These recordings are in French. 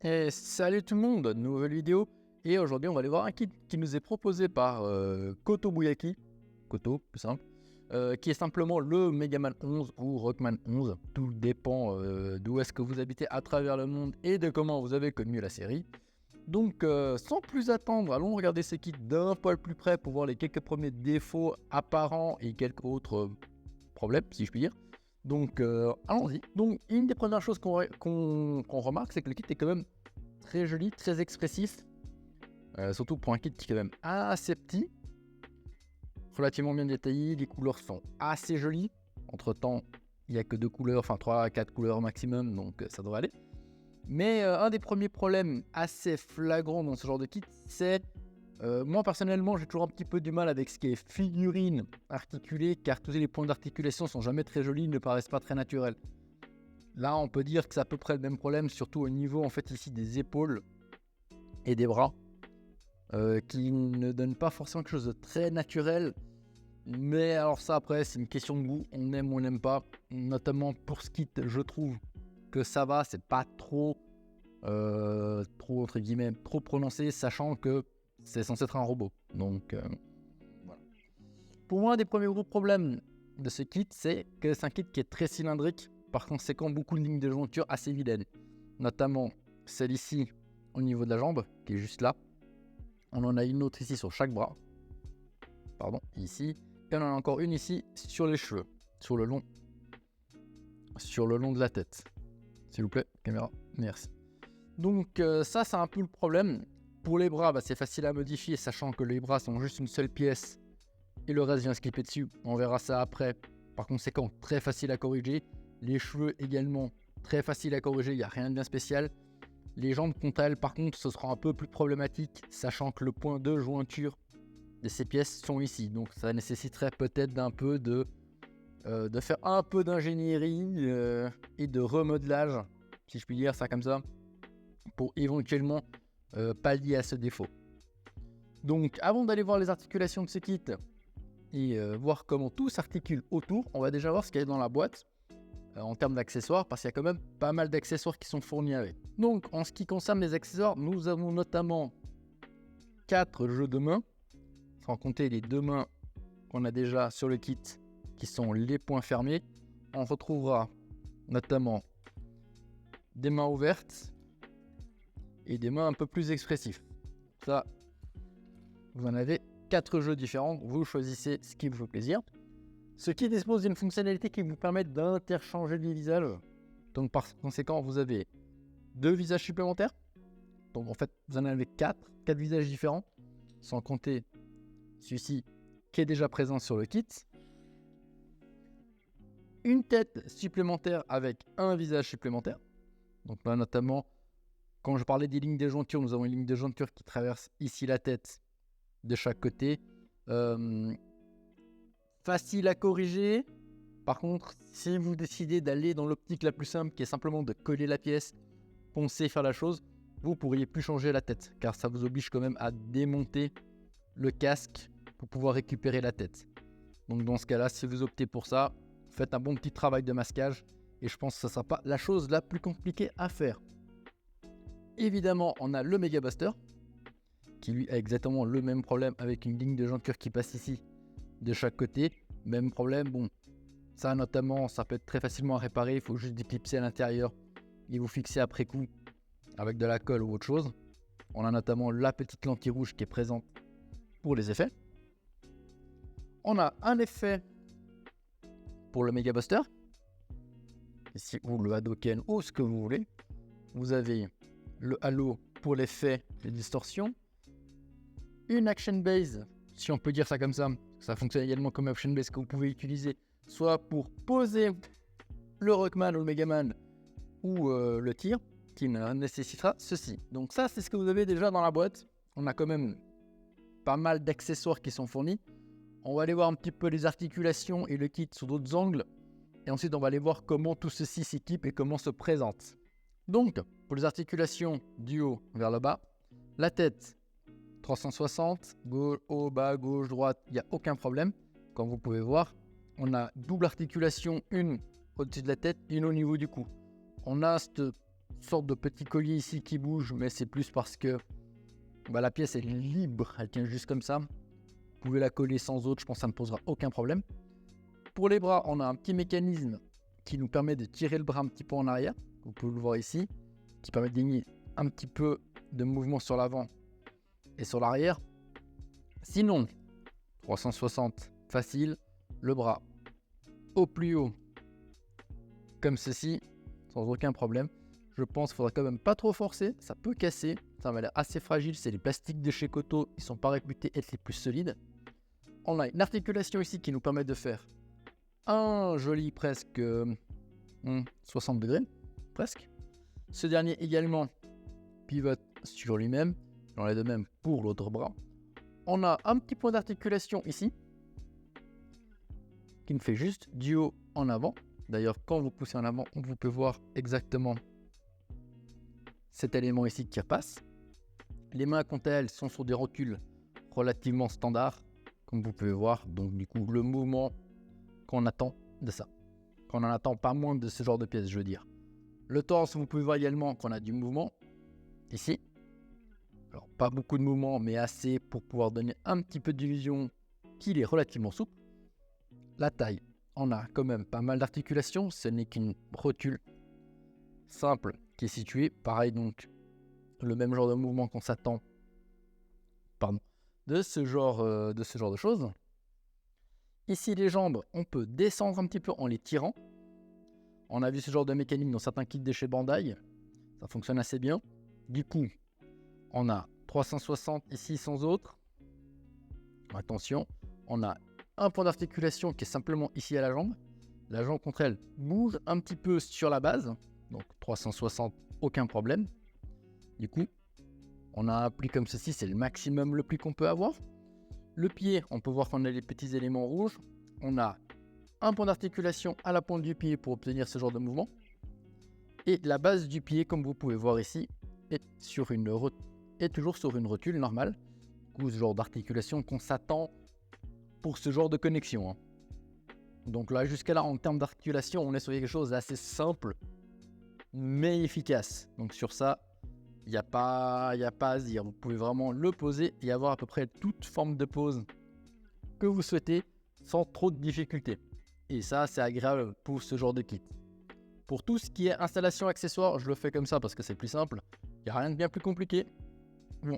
Et salut tout le monde, nouvelle vidéo. Et aujourd'hui, on va aller voir un kit qui nous est proposé par Koto Buyaki. Koto, plus simple. Qui est simplement le Megaman 11 ou Rockman 11. Tout dépend d'où est-ce que vous habitez à travers le monde et de comment vous avez connu la série. Donc, sans plus attendre, allons regarder ces kits d'un poil plus près pour voir les quelques premiers défauts apparents et quelques autres problèmes, si je puis dire. Donc, allons-y. Donc, une des premières choses qu'on remarque, c'est que le kit est quand même très joli, très expressif. Surtout pour un kit qui est quand même assez petit. Relativement bien détaillé, les couleurs sont assez jolies. Entre temps, il n'y a que 2 couleurs, enfin 3 à 4 couleurs maximum, donc ça devrait aller. Mais un des premiers problèmes assez flagrants dans ce genre de kit, c'est moi personnellement, j'ai toujours un petit peu du mal avec ce qui est figurine articulée, car tous les points d'articulation sont jamais très jolis, ne paraissent pas très naturels. Là, on peut dire que c'est à peu près le même problème, surtout au niveau en fait ici des épaules et des bras, qui ne donnent pas forcément quelque chose de très naturel. Mais alors ça après, c'est une question de goût, on aime ou on n'aime pas. Notamment pour ce kit, je trouve que ça va, c'est pas trop entre guillemets, trop prononcé, sachant que c'est censé être un robot. Donc voilà. Pour moi, un des premiers gros problèmes de ce kit, c'est que c'est un kit qui est très cylindrique. Par conséquent, beaucoup de lignes de jointure assez vilaines. Notamment celle ici au niveau de la jambe, qui est juste là. On en a une autre ici sur chaque bras. Pardon, ici. Et on en a encore une ici sur les cheveux, sur le long de la tête. S'il vous plaît, caméra, merci. Donc ça, c'est un peu le problème. Pour les bras, c'est facile à modifier, sachant que les bras sont juste une seule pièce et le reste vient se clipper dessus. On verra ça après. Par conséquent, très facile à corriger. Les cheveux également, très facile à corriger, il n'y a rien de bien spécial. Les jambes quant à elles, par contre, ce sera un peu plus problématique, sachant que le point de jointure de ces pièces sont ici. Donc ça nécessiterait peut-être d'un peu de faire un peu d'ingénierie et de remodelage, si je puis dire ça comme ça, pour éventuellement pallier à ce défaut. Donc avant d'aller voir les articulations de ce kit et voir comment tout s'articule autour, on va déjà voir ce qu'il y a dans la boîte en termes d'accessoires, parce qu'il y a quand même pas mal d'accessoires qui sont fournis avec. Donc en ce qui concerne les accessoires, nous avons notamment 4 jeux de main, sans compter les 2 mains qu'on a déjà sur le kit, qui sont les poings fermés. On retrouvera notamment des mains ouvertes et des mains un peu plus expressives. Ça, vous en avez 4 jeux différents, vous choisissez ce qui vous fait plaisir. Ce qui dispose d'une fonctionnalité qui vous permet d'interchanger les visages. Donc par conséquent, vous avez 2 visages supplémentaires. Donc en fait, vous en avez 4 visages différents, sans compter celui-ci qui est déjà présent sur le kit. Une tête supplémentaire avec un visage supplémentaire. Donc là, notamment, quand je parlais des lignes de jointure, nous avons une ligne de jointure qui traverse ici la tête de chaque côté. Facile à corriger. Par contre, si vous décidez d'aller dans l'optique la plus simple, qui est simplement de coller la pièce, poncer, faire la chose, vous pourriez plus changer la tête, car ça vous oblige quand même à démonter le casque pour pouvoir récupérer la tête. Donc dans ce cas-là, si vous optez pour ça, faites un bon petit travail de masquage, et je pense que ce ne sera pas la chose la plus compliquée à faire. Évidemment, on a le Mega Buster, qui lui a exactement le même problème avec une ligne de jointure qui passe ici de chaque côté. Même problème, bon, ça notamment, ça peut être très facilement à réparer, il faut juste déclipser à l'intérieur et vous fixer après coup avec de la colle ou autre chose. On a notamment la petite lentille rouge qui est présente pour les effets. On a un effet pour le Mega Buster, ici, ou le Hadoken, ou ce que vous voulez. Vous avez le halo pour l'effet de distorsion, une action base, si on peut dire ça comme ça fonctionne également comme action base que vous pouvez utiliser soit pour poser le Rockman ou le Megaman ou le tir, qui nécessitera ceci. Donc ça, c'est ce que vous avez déjà dans la boîte. On a quand même pas mal d'accessoires qui sont fournis. On va aller voir un petit peu les articulations et le kit sous d'autres angles. Et ensuite, on va aller voir comment tout ceci s'équipe et comment se présente. Donc, pour les articulations du haut vers le bas, la tête 360, haut, bas, gauche, droite, il n'y a aucun problème. Comme vous pouvez voir, on a double articulation, une au-dessus de la tête, une au niveau du cou. On a sorte de petit collier ici qui bouge, mais c'est plus parce que la pièce est libre, elle tient juste comme ça. Vous pouvez la coller sans autre, je pense que ça ne posera aucun problème. Pour les bras, on a un petit mécanisme qui nous permet de tirer le bras un petit peu en arrière. Vous pouvez le voir ici, qui permet de gagner un petit peu de mouvement sur l'avant et sur l'arrière. Sinon, 360 facile, le bras au plus haut, comme ceci, sans aucun problème. Je pense qu'il faudra quand même pas trop forcer, ça peut casser, ça m'a l'air assez fragile, c'est les plastiques de chez Koto, ils sont pas réputés être les plus solides. On a une articulation ici qui nous permet de faire un joli presque 60 degrés, presque. Ce dernier également pivote sur lui-même, j'en ai de même pour l'autre bras. On a un petit point d'articulation ici, qui nous fait juste du haut en avant. D'ailleurs, quand vous poussez en avant, vous pouvez voir exactement cet élément ici qui repasse. Les mains, quant à elles, sont sur des rotules relativement standards, comme vous pouvez voir. Donc du coup, le mouvement qu'on attend de ça, qu'on en attend pas moins de ce genre de pièce, je veux dire. Le torse, vous pouvez voir également qu'on a du mouvement ici. Alors, pas beaucoup de mouvement, mais assez pour pouvoir donner un petit peu d'illusion qu'il est relativement souple. La taille, on a quand même pas mal d'articulations, ce n'est qu'une rotule simple qui est située. Pareil donc, le même genre de mouvement qu'on s'attend de ce genre de choses. Ici, les jambes, on peut descendre un petit peu en les tirant. On a vu ce genre de mécanique dans certains kits de chez Bandai. Ça fonctionne assez bien. Du coup, on a 360 ici sans autre. Attention, on a un point d'articulation qui est simplement ici à la jambe. La jambe contre elle bouge un petit peu sur la base. Donc 360, aucun problème. Du coup, on a un pli comme ceci, c'est le maximum le pli qu'on peut avoir. Le pied, on peut voir qu'on a les petits éléments rouges. On a un point d'articulation à la pointe du pied pour obtenir ce genre de mouvement. Et la base du pied, comme vous pouvez voir ici, est toujours sur une rotule normale. Du coup, ce genre d'articulation qu'on s'attend pour ce genre de connexion. Hein. Donc là, jusqu'à là, en termes d'articulation, on est sur quelque chose d'assez simple, mais efficace. Donc sur ça, il n'y a pas à se dire. Vous pouvez vraiment le poser et avoir à peu près toute forme de pose que vous souhaitez sans trop de difficultés. Et ça, c'est agréable pour ce genre de kit. Pour tout ce qui est installation accessoire, je le fais comme ça parce que c'est plus simple. Il n'y a rien de bien plus compliqué. Bon.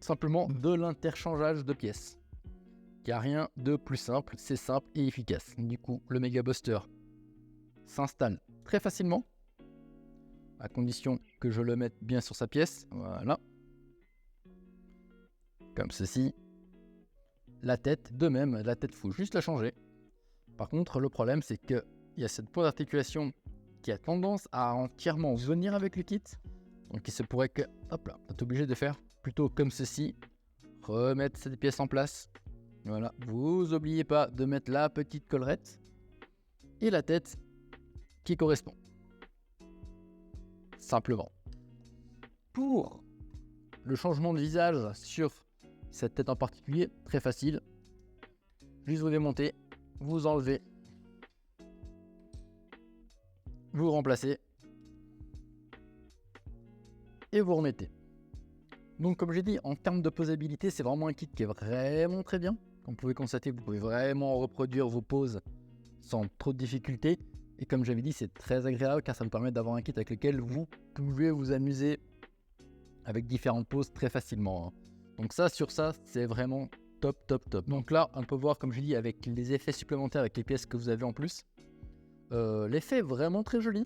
Simplement de l'interchangeage de pièces. Il n'y a rien de plus simple, c'est simple et efficace. Du coup, le Mega Buster s'installe très facilement, à condition que je le mette bien sur sa pièce. Voilà. Comme ceci. La tête, de même, la tête, il faut juste la changer. Par contre, le problème, c'est qu'il y a cette point d'articulation qui a tendance à entièrement venir avec le kit. Donc, il se pourrait que, hop là, vous êtes obligé de faire plutôt comme ceci. Remettre cette pièce en place. Voilà, vous n'oubliez pas de mettre la petite collerette et la tête qui correspond. Simplement. Pour le changement de visage sur cette tête en particulier, très facile. Juste vous démontez, vous enlevez, vous remplacez et vous remettez. Donc comme j'ai dit, en termes de posabilité, c'est vraiment un kit qui est vraiment très bien. Comme vous pouvez constater, vous pouvez vraiment reproduire vos poses sans trop de difficultés. Et comme j'avais dit, c'est très agréable car ça vous permet d'avoir un kit avec lequel vous pouvez vous amuser avec différentes poses très facilement. Donc ça, sur ça, c'est vraiment top, top, top. Donc là, on peut voir, comme je dis, avec les effets supplémentaires, avec les pièces que vous avez en plus. L'effet est vraiment très joli.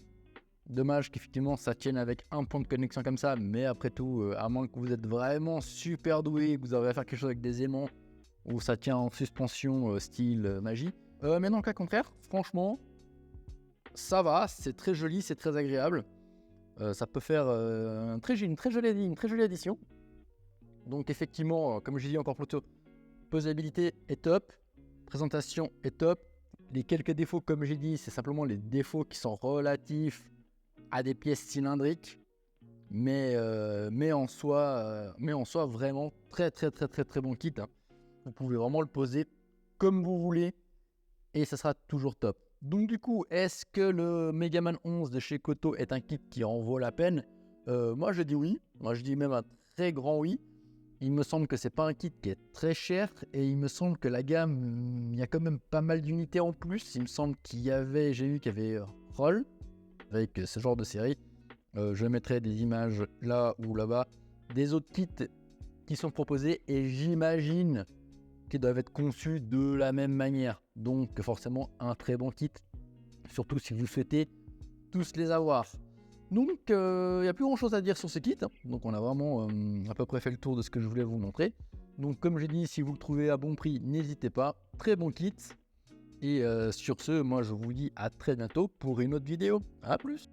Dommage qu'effectivement ça tienne avec un point de connexion comme ça, mais après tout, à moins que vous êtes vraiment super doué, que vous avez à faire quelque chose avec des aimants, où ça tient en suspension style magie. Mais dans le cas contraire, franchement, ça va, c'est très joli, c'est très agréable. Ça peut faire une très jolie addition. Donc effectivement, comme je dis encore plus tôt, posabilité est top, présentation est top. Les quelques défauts, comme j'ai dit, c'est simplement les défauts qui sont relatifs à des pièces cylindriques, mais en soi vraiment très bon kit. Hein. Vous pouvez vraiment le poser comme vous voulez et ça sera toujours top. Donc du coup, est-ce que le Megaman 11 de chez Koto est un kit qui en vaut la peine? Moi je dis oui, moi je dis même un très grand oui. Il me semble que c'est pas un kit qui est très cher et il me semble que la gamme, il y a quand même pas mal d'unités en plus. Il me semble qu'il y avait, j'ai vu qu'il y avait Roll avec ce genre de série. Je mettrai des images là ou là-bas des autres kits qui sont proposés et j'imagine qu'ils doivent être conçus de la même manière. Donc forcément un très bon kit, surtout si vous souhaitez tous les avoir. Donc il n'y a plus grand chose à dire sur ce kit, hein. Donc on a vraiment à peu près fait le tour de ce que je voulais vous montrer. Donc comme j'ai dit, si vous le trouvez à bon prix, n'hésitez pas, très bon kit. Et sur ce, moi je vous dis à très bientôt pour une autre vidéo. A plus.